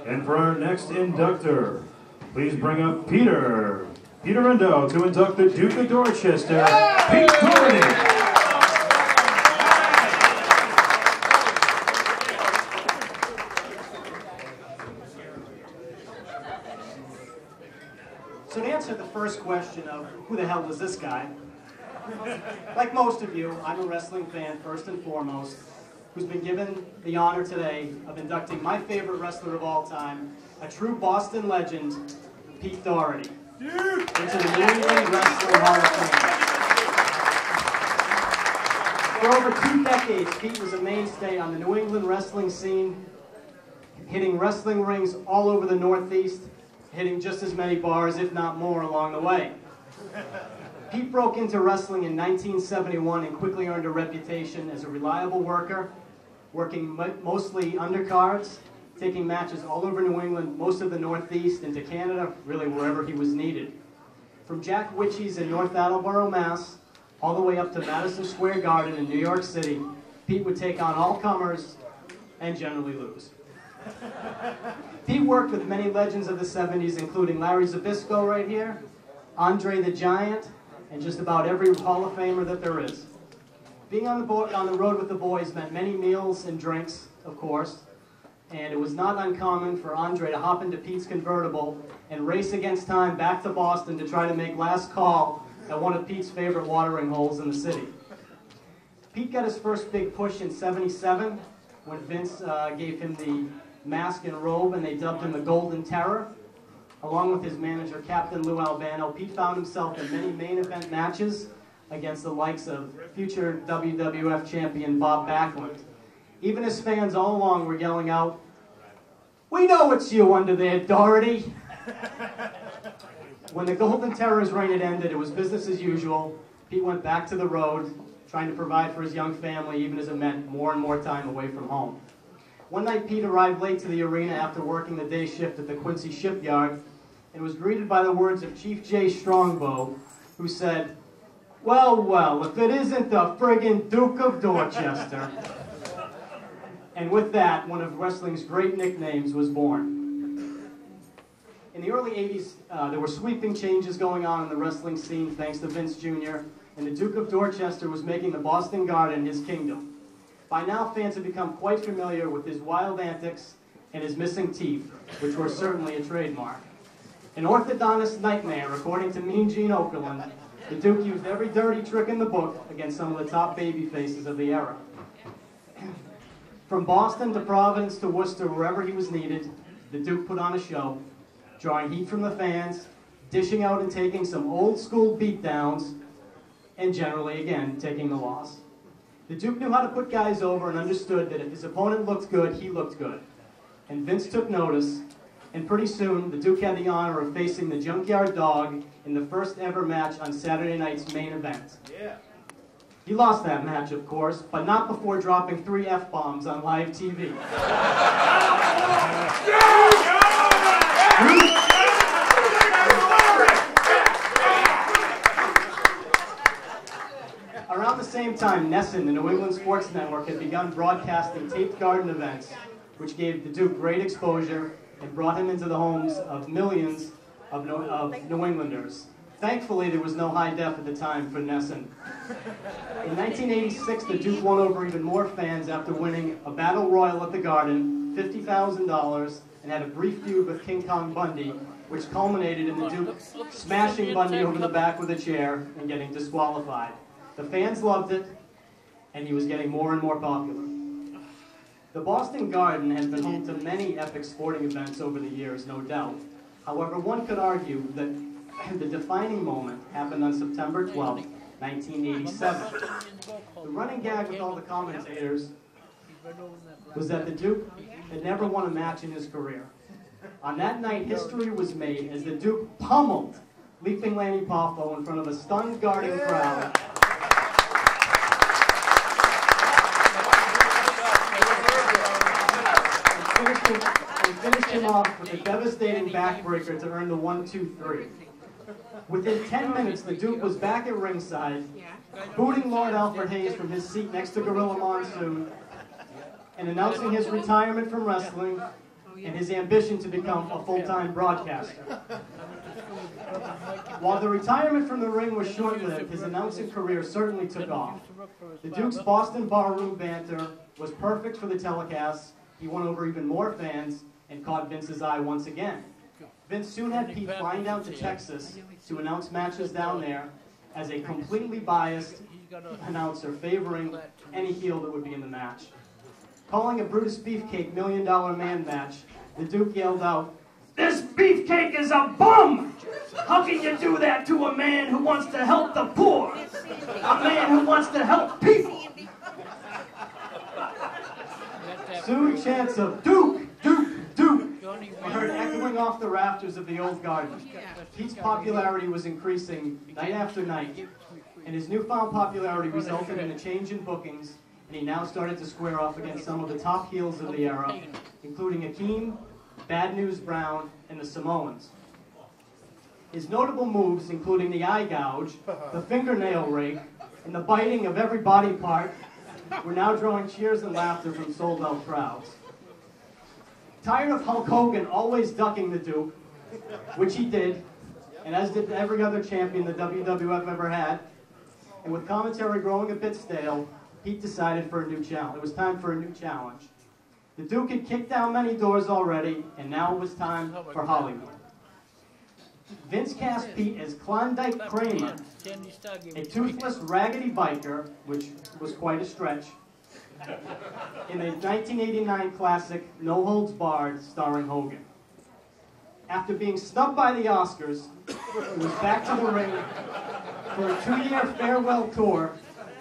And for our next inductor, please bring up Peter Riendeau to induct the Duke of Dorchester, Pete Doherty. So to answer the first question of who the hell was this guy, like most of you, I'm a wrestling fan first and foremost, who's been given the honor today of inducting my favorite wrestler of all time, a true Boston legend, Pete Doherty, into the New England Wrestling Hall of Fame. For over 2 decades, Pete was a mainstay on the New England wrestling scene, hitting wrestling rings all over the Northeast, hitting just as many bars, if not more, along the way. Pete broke into wrestling in 1971 and quickly earned a reputation as a reliable worker, working mostly undercards, taking matches all over New England, most of the Northeast, into Canada, really wherever he was needed. From Jack Witchy's in North Attleboro, Mass., all the way up to Madison Square Garden in New York City, Pete would take on all comers and generally lose. Pete worked with many legends of the 70s, including Larry Zbyszko right here, Andre the Giant, and just about every Hall of Famer that there is. Being on the road with the boys meant many meals and drinks, of course, and it was not uncommon for Andre to hop into Pete's convertible and race against time back to Boston to try to make last call at one of Pete's favorite watering holes in the city. Pete got his first big push in '77 when Vince gave him the mask and robe and they dubbed him the Golden Terror. Along with his manager, Captain Lou Albano, Pete found himself in many main event matches against the likes of future WWF champion Bob Backlund. Even his fans all along were yelling out, "We know it's you under there, Doherty!" When the Golden Terror's reign had ended, it was business as usual. Pete went back to the road, trying to provide for his young family, even as it meant more and more time away from home. One night, Pete arrived late to the arena after working the day shift at the Quincy Shipyard, and was greeted by the words of Chief J. Strongbow, who said, "Well, well, if it isn't the friggin' Duke of Dorchester." And with that, one of wrestling's great nicknames was born. In the early 80s, there were sweeping changes going on in the wrestling scene thanks to Vince Jr., and the Duke of Dorchester was making the Boston Garden his kingdom. By now, fans had become quite familiar with his wild antics and his missing teeth, which were certainly a trademark. An orthodontist nightmare, according to Mean Gene Okerlund, the Duke used every dirty trick in the book against some of the top baby faces of the era. From Boston to Providence to Worcester, wherever he was needed, the Duke put on a show, drawing heat from the fans, dishing out and taking some old-school beatdowns, and generally, again, taking the loss. The Duke knew how to put guys over and understood that if his opponent looked good, he looked good. And Vince took notice, and pretty soon, the Duke had the honor of facing the Junkyard Dog in the first ever match on Saturday night's main event. Yeah. He lost that match, of course, but not before dropping 3 F-bombs on live TV. Around the same time, Nesson, the New England Sports Network, had begun broadcasting taped Garden events, which gave the Duke great exposure and brought him into the homes of millions of New Englanders. Thankfully, there was no high def at the time for Nesson. In 1986, the Duke won over even more fans after winning a battle royal at the Garden, $50,000, and had a brief feud with King Kong Bundy, which culminated in the Duke smashing Bundy over the back with a chair and getting disqualified. The fans loved it, and he was getting more and more popular. The Boston Garden has been home to many epic sporting events over the years, no doubt. However, one could argue that the defining moment happened on September 12, 1987. The running gag with all the commentators was that the Duke had never won a match in his career. On that night, history was made as the Duke pummeled Leaping Lanny Poffo in front of a stunned Garden crowd. And finished him off with a devastating backbreaker to earn the 1-2-3. Within 10 minutes, the Duke was back at ringside, booting Lord Alfred Hayes from his seat next to Gorilla Monsoon, and announcing his retirement from wrestling and his ambition to become a full-time broadcaster. While the retirement from the ring was short-lived, his announcing career certainly took off. The Duke's Boston barroom banter was perfect for the telecasts. He won over even more fans and caught Vince's eye once again. Vince soon had Pete flying down to Texas to announce matches down there as a completely biased announcer favoring any heel that would be in the match. Calling a Brutus Beefcake $1 Million Man match, the Duke yelled out, "This beefcake is a bum! How can you do that to a man who wants to help the poor? A man who wants to help people!" Soon chants of "Duke! Duke! Duke!" were heard echoing off the rafters of the old garden. Pete's popularity was increasing night after night, and his newfound popularity resulted in a change in bookings, and he now started to square off against some of the top heels of the era, including Akeem, Bad News Brown, and the Samoans. His notable moves, including the eye gouge, the fingernail rake, and the biting of every body part, were now drawing cheers and laughter from sold-out crowds. Tired of Hulk Hogan always ducking the Duke, which he did, and as did every other champion the WWF ever had, and with commentary growing a bit stale, Pete decided for a new challenge. It was time for a new challenge. The Duke had kicked down many doors already, and now it was time for Hollywood. Vince cast Pete as Klondike Kramer, a toothless, raggedy biker, which was quite a stretch, in a 1989 classic No Holds Barred starring Hogan. After being snubbed by the Oscars, he was back to the ring for a 2-year farewell tour,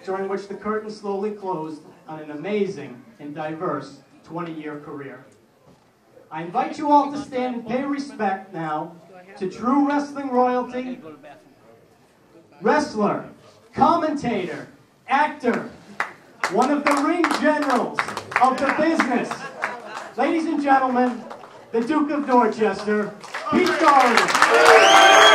during which the curtain slowly closed on an amazing and diverse 20-year career. I invite you all to stand and pay respect now to true wrestling royalty, wrestler, commentator, actor, one of the ring generals of the business. Ladies and gentlemen, the Duke of Dorchester, Pete Doherty.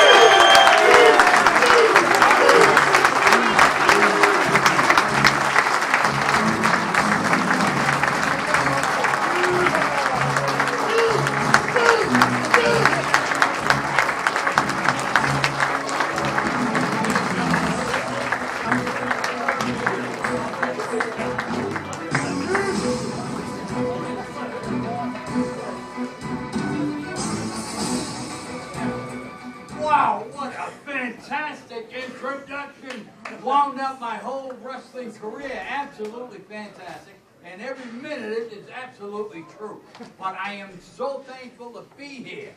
Wow, what a fantastic introduction. Wound up my whole wrestling career. Absolutely fantastic. And every minute of it is absolutely true. But I am so thankful to be here.